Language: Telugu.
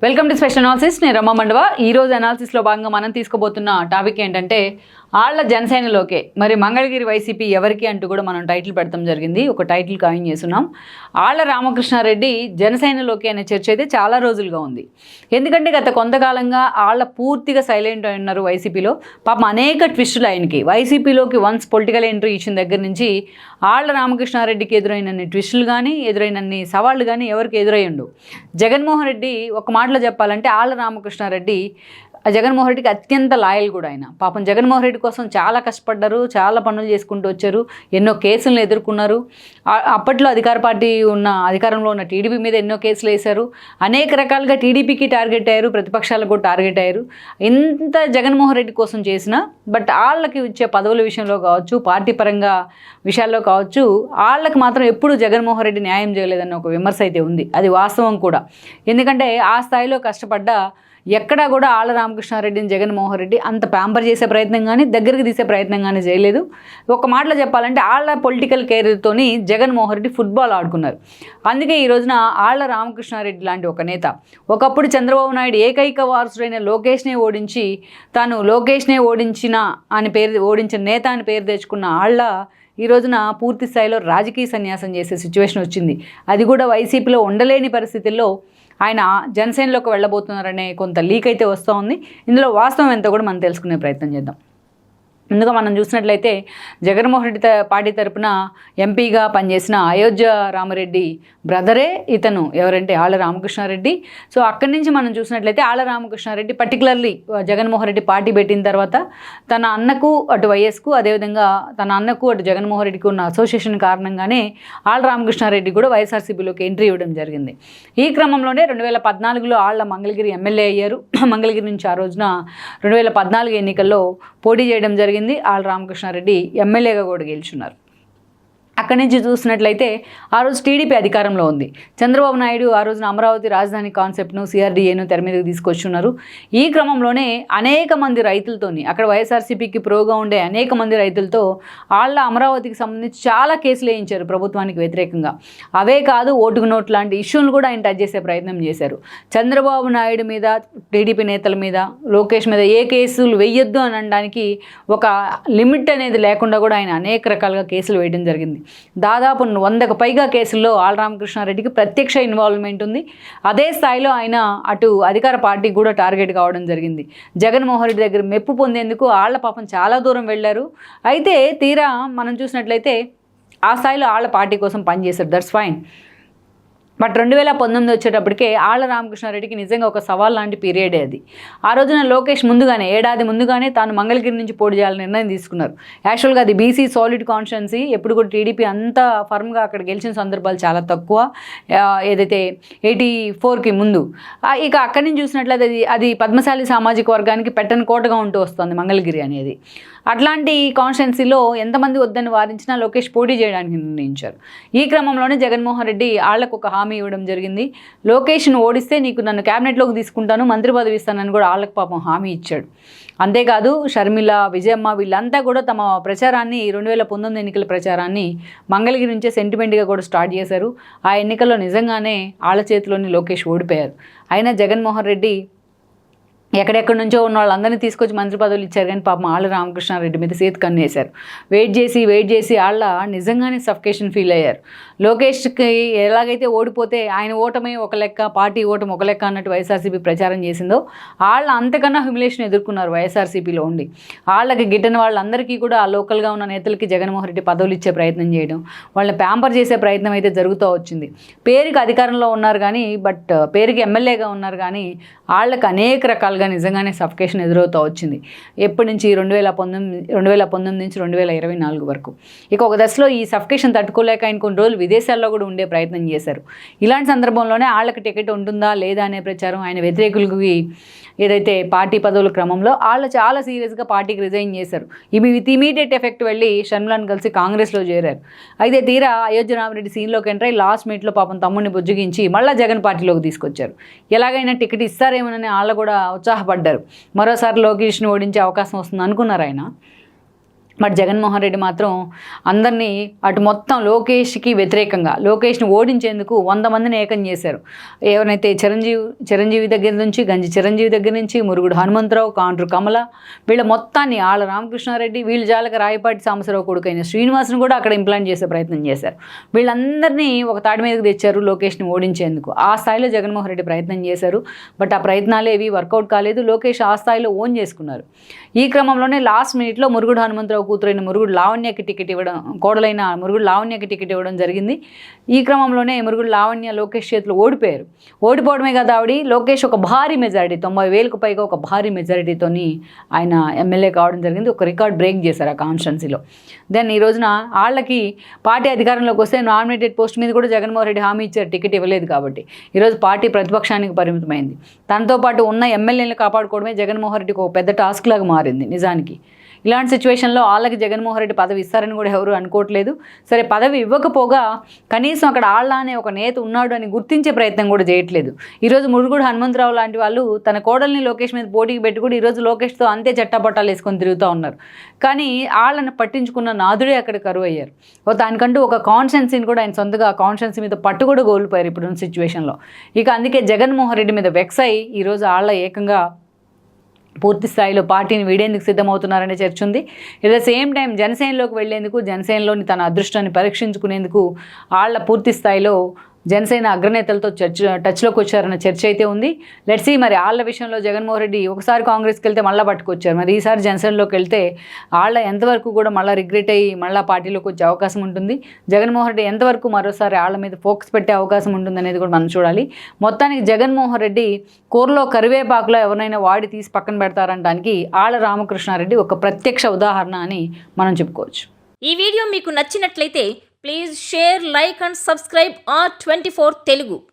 Welcome to special analysis. నేను రమ మండవ. ఈరోజు అనాలిసిస్లో భాగంగా మనం తీసుకోబోతున్న టాపిక్ ఏంటంటే ఆళ్ల జనసేనలోకే మరి మంగళగిరి వైసీపీ ఎవరికి అంటూ కూడా మనం టైటిల్ పెడతాం జరిగింది. ఒక టైటిల్ కాయిన్ చేస్తున్నాం. ఆళ్ల రామకృష్ణారెడ్డి జనసేనలోకి అనే చర్చ అయితే చాలా రోజులుగా ఉంది. ఎందుకంటే గత కొంతకాలంగా ఆళ్ల పూర్తిగా సైలెంట్ అయి ఉన్నారు వైసీపీలో. పాపం అనేక ట్విస్టులు ఆయనకి వైసీపీలోకి వన్స్ పొలిటికల్ ఎంట్రీ ఇచ్చిన దగ్గర నుంచి ఆళ్ల రామకృష్ణారెడ్డికి ఎదురైనన్ని ట్విస్టులు కానీ ఎదురైనన్ని సవాళ్ళు కానీ ఎవరికి ఎదురయ్యండు. జగన్మోహన్ రెడ్డి ఒక మాటలో చెప్పాలంటే ఆళ్ల రామకృష్ణారెడ్డి జగన్మోహన్ రెడ్డికి అత్యంత లాయల్ కూడా. ఆయన పాపం జగన్మోహన్ రెడ్డి కోసం చాలా కష్టపడ్డారు, చాలా పనులు చేసుకుంటూ వచ్చారు, ఎన్నో కేసులను ఎదుర్కొన్నారు. అప్పట్లో అధికారంలో ఉన్న టీడీపీ మీద ఎన్నో కేసులు వేశారు. అనేక రకాలుగా టీడీపీకి టార్గెట్ అయ్యారు, ప్రతిపక్షాలకు కూడా టార్గెట్ అయ్యారు. ఇంత జగన్మోహన్ రెడ్డి కోసం చేసిన బట్ వాళ్ళకి ఇచ్చే పదవుల విషయంలో కావచ్చు, పార్టీ పరంగా విషయాల్లో కావచ్చు, వాళ్ళకి మాత్రం ఎప్పుడూ జగన్మోహన్ రెడ్డి న్యాయం చేయలేదన్న ఒక విమర్శ అయితే ఉంది. అది వాస్తవం కూడా. ఎందుకంటే ఆ స్థాయిలో కష్టపడ్డ ఎక్కడా కూడా ఆళ్ల రామకృష్ణారెడ్డిని జగన్మోహన్ రెడ్డి అంత ప్యాంపర్ చేసే ప్రయత్నం కానీ దగ్గరికి తీసే ప్రయత్నం కానీ చేయలేదు. ఒక మాటలో చెప్పాలంటే ఆళ్ల పొలిటికల్ కెరీర్తోని జగన్మోహన్ రెడ్డి ఫుట్బాల్ ఆడుకున్నారు. అందుకే ఈ రోజున ఆళ్ల రామకృష్ణారెడ్డి లాంటి ఒక నేత, ఒకప్పుడు చంద్రబాబు నాయుడు ఏకైక వారసుడైన లోకేష్నే ఓడించి తాను లోకేష్నే ఓడించిన నేత అని పేరు తెచ్చుకున్న ఆళ్ల ఈ రోజున పూర్తి స్థాయిలో రాజకీయ సన్యాసం చేసే సిచ్యువేషన్ వచ్చింది. అది కూడా వైసీపీలో ఉండలేని పరిస్థితుల్లో ఆయన జనసేనలోకి వెళ్ళబోతున్నారనే కొంత లీక్ అయితే వస్తూ ఉంది. ఇందులో వాస్తవం ఎంతో కూడా మనం తెలుసుకునే ప్రయత్నం చేద్దాం. ముందుగా మనం చూసినట్లయితే జగన్మోహన్ రెడ్డి పార్టీ తరపున ఎంపీగా పనిచేసిన అయోధ్య రామరెడ్డి బ్రదరే ఇతను ఎవరంటే ఆళ్ల రామకృష్ణారెడ్డి. సో అక్కడి నుంచి మనం చూసినట్లయితే ఆళ్ల రామకృష్ణారెడ్డి పర్టికులర్లీ జగన్మోహన్ రెడ్డి పార్టీ పెట్టిన తర్వాత తన అన్నకు అటు వైఎస్కు, అదేవిధంగా తన అన్నకు అటు జగన్మోహన్ రెడ్డికి ఉన్న అసోసియేషన్ కారణంగానే ఆళ్ల రామకృష్ణారెడ్డి కూడా వైఎస్ఆర్సీపీలోకి ఎంట్రీ ఇవ్వడం జరిగింది. ఈ క్రమంలోనే 2014లో ఆళ్ల మంగళగిరి ఎమ్మెల్యే అయ్యారు. మంగళగిరి నుంచి ఆ రోజున 2014 ఎన్నికల్లో పోటీ చేయడం జరిగింది. ఆళ్ల రామకృష్ణారెడ్డి ఎమ్మెల్యేగా కూడా గెలుచున్నారు. అక్కడి నుంచి చూసినట్లయితే ఆ రోజు టీడీపీ అధికారంలో ఉంది. చంద్రబాబు నాయుడు ఆ రోజున అమరావతి రాజధాని కాన్సెప్ట్ను, సిఆర్డీఏను తెర మీదకి తీసుకొచ్చున్నారు. ఈ క్రమంలోనే అనేక మంది రైతులతోని అక్కడ వైఎస్ఆర్సీపీకి ప్రోగా ఉండే అనేక మంది రైతులతో ఆళ్ల అమరావతికి సంబంధించి చాలా కేసులు వేయించారు ప్రభుత్వానికి వ్యతిరేకంగా. అవే కాదు, ఓటుకు నోట్ లాంటి ఇష్యూలు కూడా ఆయన టచ్ చేసే ప్రయత్నం చేశారు. చంద్రబాబు నాయుడు మీద, టీడీపీ నేతల మీద, లోకేష్ మీద ఏ కేసులు వేయొద్దు అని అనడానికి ఒక లిమిట్ అనేది లేకుండా కూడా ఆయన అనేక రకాలుగా కేసులు వేయడం జరిగింది. దాదాపు 100కు పైగా కేసుల్లో ఆళ్ల రామకృష్ణారెడ్డికి ప్రత్యక్ష ఇన్వాల్వ్మెంట్ ఉంది. అదే స్థాయిలో ఆయన అటు అధికార పార్టీకి కూడా టార్గెట్ కావడం జరిగింది. జగన్మోహన్ రెడ్డి దగ్గర మెప్పు పొందేందుకు ఆళ్ల పాపం చాలా దూరం వెళ్ళారు. అయితే తీరా మనం చూసినట్లయితే ఆ స్థాయిలో ఆళ్ల పార్టీ కోసం పనిచేశారు. That's fine. బట్ 2019 వచ్చేటప్పటికే ఆళ్ల రామకృష్ణారెడ్డికి నిజంగా ఒక సవాల్ లాంటి పీరియడే అది. ఆ రోజున లోకేష్ ఏడాది ముందుగానే తాను మంగళగిరి నుంచి పోటీ చేయాలని నిర్ణయం తీసుకున్నారు. యాక్చువల్గా అది బీసీ సాలిడ్ కాన్స్టిట్యున్సీ. ఎప్పుడు కూడా టీడీపీ అంత ఫర్మ్గా అక్కడ గెలిచిన సందర్భాలు చాలా తక్కువ, ఏదైతే 84కి ముందు. ఇక అక్కడి నుంచి చూసినట్లయితే అది పద్మశాలి సామాజిక వర్గానికి పెట్టని కోటగా ఉంటూ వస్తుంది మంగళగిరి అనేది. అట్లాంటి కాన్స్టిట్యున్సీలో ఎంతమంది వద్దని వారించినా లోకేష్ పోటీ చేయడానికి నిర్ణయించారు. ఈ క్రమంలోనే జగన్మోహన్ రెడ్డి ఆళ్లకు ఒక హామీ ఇవ్వడం జరిగింది. లోకేష్ను ఓడిస్తే నీకు నన్ను క్యాబినెట్లోకి తీసుకుంటాను, మంత్రి పదవి ఇస్తానని కూడా ఆళ్లకు పాపం హామీ ఇచ్చాడు. అంతేకాదు షర్మిల, విజయమ్మ వీళ్ళంతా కూడా తమ ప్రచారాన్ని 2019 ఎన్నికల ప్రచారాన్ని మంగళగిరి నుంచే సెంటిమెంట్గా కూడా స్టార్ట్ చేశారు. ఆ ఎన్నికల్లో నిజంగానే ఆళ్ల చేతిలోని లోకేష్ ఓడిపోయారు. అయినా జగన్మోహన్ రెడ్డి ఎక్కడెక్కడి నుంచో ఉన్న వాళ్ళందరినీ తీసుకొచ్చి మంత్రి పదవులు ఇచ్చారు. కానీ పాపం ఆళ్ల రామకృష్ణారెడ్డి మీద చేతి కన్నేశారు. వెయిట్ చేసి ఆళ్ల నిజంగానే సఫికేషన్ ఫీల్ అయ్యారు. లోకేష్కి ఎలాగైతే ఓడిపోతే ఆయన ఓటమే ఒక లెక్క, పార్టీ ఓటమి ఒక లెక్క అన్నట్టు వైఎస్ఆర్సీపీ ప్రచారం చేసిందో ఆళ్ల అంతకన్నా హ్యూమిలేషన్ ఎదుర్కొన్నారు వైఎస్ఆర్సీపీలో ఉండి. ఆళ్లకి గిట్టని వాళ్ళందరికీ కూడా ఆ లోకల్గా ఉన్న నేతలకి జగన్మోహన్ రెడ్డి పదవులు ఇచ్చే ప్రయత్నం చేయడం, వాళ్ళని ప్యాంపర్ చేసే ప్రయత్నం అయితే జరుగుతూ వచ్చింది. పేరుకి అధికారంలో ఉన్నారు కానీ, బట్ పేరుకి ఎమ్మెల్యేగా ఉన్నారు కానీ ఆళ్లకు అనేక రకాలుగా నిజంగానే సఫికేషన్ ఎదురవుతూ వచ్చింది. ఎప్పటి నుంచి 2019 నుంచి 2024 వరకు. ఇక ఒక దశలో ఈ సఫికేషన్ తట్టుకోలేక ఆయన కొన్ని రోజులు విదేశాల్లో కూడా ఉండే ప్రయత్నం చేశారు. ఇలాంటి సందర్భంలోనే ఆళ్లకు టికెట్ ఉంటుందా లేదా అనే ప్రచారం, ఆయన వ్యతిరేకులకి ఏదైతే పార్టీ పదవుల క్రమంలో వాళ్ళు చాలా సీరియస్గా పార్టీకి రిజైన్ చేశారు. విత్ ఇమీడియట్ ఎఫెక్ట్ వెళ్ళి షర్మిలను కలిసి కాంగ్రెస్లో చేరారు. అయితే తీరా అయోధ్య రామరెడ్డి సీన్లోకి ఎంటర్ అయ్యి లాస్ట్ మినిట్లో పాపం తమ్ముడిని బుజ్జగించి మళ్ళీ జగన్ పార్టీలోకి తీసుకొచ్చారు. ఎలాగైనా టికెట్ ఇస్తారేమోనని వాళ్ళు కూడా ఉత్సాహపడ్డారు. మరోసారి లోకేష్ని ఓడించే అవకాశం వస్తుంది అనుకున్నారు ఆయన. బట్ జగన్మోహన్ రెడ్డి మాత్రం అందరినీ అటు మొత్తం లోకేష్కి వ్యతిరేకంగా లోకేష్ని ఓడించేందుకు 100 మందిని ఏకం చేశారు. ఎవరైతే చిరంజీవి దగ్గర నుంచి గంజి చిరంజీవి దగ్గర నుంచి మురుగుడు హనుమంతరావు, కాండ్రు కమల, వీళ్ళ మొత్తాన్ని ఆళ్ళ రామకృష్ణారెడ్డి, వీళ్ళ జాలక రాయపాటి సాంబశివరావు కొడుకైన శ్రీనివాస్ను కూడా అక్కడ ఇంప్లాంట్ చేసే ప్రయత్నం చేశారు. వీళ్ళందరినీ ఒక తాటి మీదకి తెచ్చారు లోకేష్ని ఓడించేందుకు. ఆ స్థాయిలో జగన్మోహన్ రెడ్డి ప్రయత్నం చేశారు. బట్ ఆ ప్రయత్నాలు ఏవి వర్కౌట్ కాలేదు. లోకేష్ ఆ స్థాయిలో ఓన్ చేసుకున్నారు. ఈ క్రమంలోనే లాస్ట్ మినిట్లో మురుగుడు హనుమంతరావు కూతురైన మురుగుడు లావణ్యకి టికెట్ ఇవ్వడం, కోడలైన మురుగుడు లావణ్యకి టికెట్ ఇవ్వడం జరిగింది. ఈ క్రమంలోనే మురుగుడు లావణ్య లోకేష్ చేతిలో ఓడిపోయారు. ఓడిపోవడమే కాదు, లోకేష్ ఒక భారీ మెజారిటీ 90,000కు పైగా ఒక భారీ మెజారిటీతోని ఆయన ఎమ్మెల్యే కావడం జరిగింది. ఒక రికార్డ్ బ్రేక్ చేశారు ఆ కాన్స్టిట్యున్సీలో. దెన్ ఈ రోజున వాళ్ళకి పార్టీ అధికారంలోకి వస్తే నామినేటెడ్ పోస్ట్ మీద కూడా జగన్మోహన్ రెడ్డి హామీ ఇచ్చారు, టికెట్ ఇవ్వలేదు కాబట్టి. ఈరోజు పార్టీ ప్రతిపక్షానికి పరిమితమైంది. తనతో పాటు ఉన్న ఎమ్మెల్యేలను కాపాడుకోవడమే జగన్మోహన్ రెడ్డికి ఒక పెద్ద టాస్క్ లాగా మారింది నిజానికి. ఇలాంటి సిచ్యువేషన్లో వాళ్ళకి జగన్మోహన్ రెడ్డి పదవి ఇస్తారని కూడా ఎవరు అనుకోవట్లేదు. సరే, పదవి ఇవ్వకపోగా కనీసం అక్కడ ఆళ్ళ అనే ఒక నేత ఉన్నాడు అని గుర్తించే ప్రయత్నం కూడా చేయట్లేదు. ఈరోజు మురుగుడు హనుమంతరావు లాంటి వాళ్ళు తన కోడల్ని లోకేష్ మీద పోటీకి పెట్టి కూడా ఈరోజు లోకేష్తో అంతే చట్టాపట్టాలు వేసుకొని తిరుగుతూ ఉన్నారు. కానీ వాళ్ళని పట్టించుకున్న నాదుడే అక్కడ కరువు అయ్యారు. దానికంటూ ఒక కాన్స్టిట్యున్సీని కూడా ఆయన సొంతగా కాన్స్టిట్యున్సీ మీద పట్టు కూడా కోల్పోయారు ఇప్పుడున్న సిచ్యువేషన్లో. ఇక అందుకే జగన్మోహన్ రెడ్డి మీద వెక్స్ అయ్యి ఈరోజు వాళ్ళ ఏకంగా పూర్తి స్థాయిలో పార్టీని వీడేందుకు సిద్ధమవుతున్నారనే చర్చ ఉంది. ఎట్ ద సేమ్ టైం జనసేనలోకి వెళ్లేందుకు, జనసేనలోని తన అదృష్టాన్ని పరీక్షించుకునేందుకు వాళ్ళ పూర్తి స్థాయిలో జనసేన అగ్రనేతలతో టచ్లోకి వచ్చారన్న చర్చ అయితే ఉంది. లెట్స్ సీ మరి వాళ్ళ విషయంలో జగన్మోహన్ రెడ్డి ఒకసారి కాంగ్రెస్కి వెళ్తే మళ్ళీ పట్టుకొచ్చారు. మరి ఈసారి జనసేనలోకి వెళ్తే వాళ్ళ ఎంతవరకు కూడా మళ్ళీ రిగ్రెట్ అయ్యి మళ్ళీ పార్టీలోకి వచ్చే అవకాశం ఉంటుంది. జగన్మోహన్ రెడ్డి ఎంతవరకు మరోసారి వాళ్ళ మీద ఫోకస్ పెట్టే అవకాశం ఉంటుంది అనేది కూడా మనం చూడాలి. మొత్తానికి జగన్మోహన్ రెడ్డి కూరలో కరివేపాకులో ఎవరినైనా వాడి తీసి పక్కన పెడతారనడానికి ఆళ్ళ రామకృష్ణారెడ్డి ఒక ప్రత్యక్ష ఉదాహరణ అని మనం చెప్పుకోవచ్చు. ఈ వీడియో మీకు నచ్చినట్లయితే please share, like and subscribe R24 Telugu.